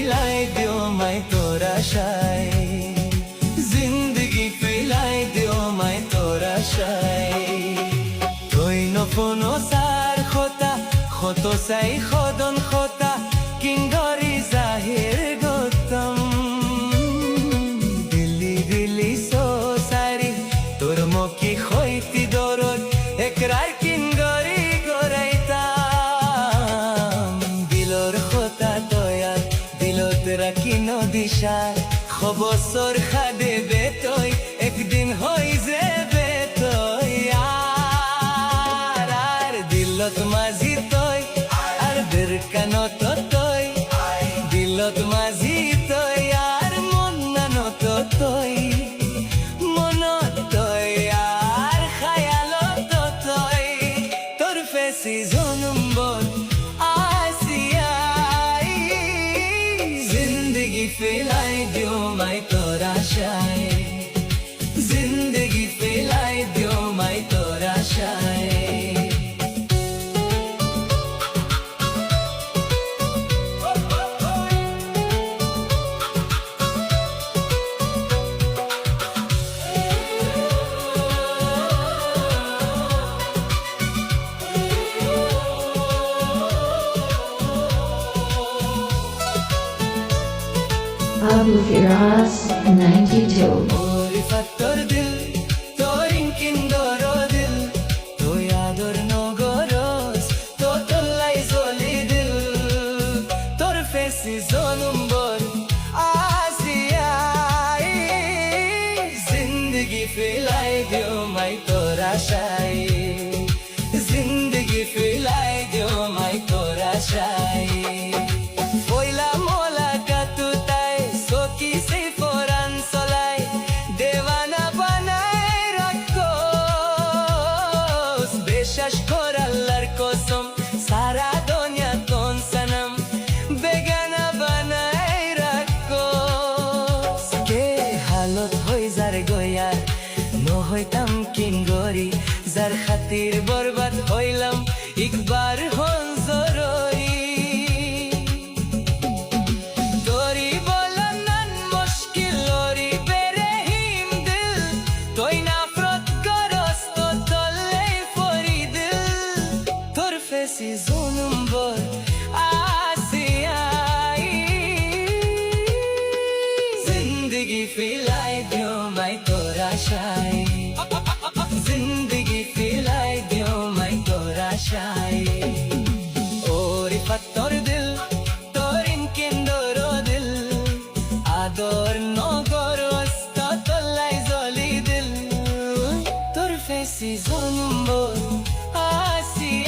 ফিলাই দিও মাই তোরা শাই, জিন্দগি ফিলাই দিও মাই তোরা শাই। তুই নপনো সার খোতা খতো সাই খদন খোতা কিংগরি জাহির গৌতম দিল্লি দিল্লি সো সারি তোর মকি খৈতি দরদ একরার কিংগরি গরাইতাম দিলর খোতা তয়ার দিলত রাখি নদিশার খবসর খাদে বেতই একদিন হই যাবে তই আর দিলত মাঝি তই আর বেরকানত তই দিলত মাঝি তই আর মন নানত তই মনত তই আর খায়ালত তই তোর ফেসি জনম্বর আসিয়াই জিন্দগি ফিলাই দিও মাই তোরা শাই, জিন্দগি ফিলাই দিও মাই তোরা শাই। Abu Firas 92. Ori fattor dil torin kindoro dil to yador no goros to tollai zoli dil tor fesi zonumbor asiyai zindagi filai dio mai tora shai, zindagi filai dio mai tora shai। Foila mola katutai soki se foran solai devana banai rakhos beshash kor allar kosam sara dunya ton sanam begana banai rakhos ke halot hoi jar goyar no hoitam kingori jar khatir borbad hoilam ikbar hon zorori fesi zonumbor asiyai zindagi filai dio mai tora shai, zindagi filai dio mai tora shai। Ori fattor dil torin kindoro dil ador no goros to tollai zoli dil tor fesi zonumbor asiyai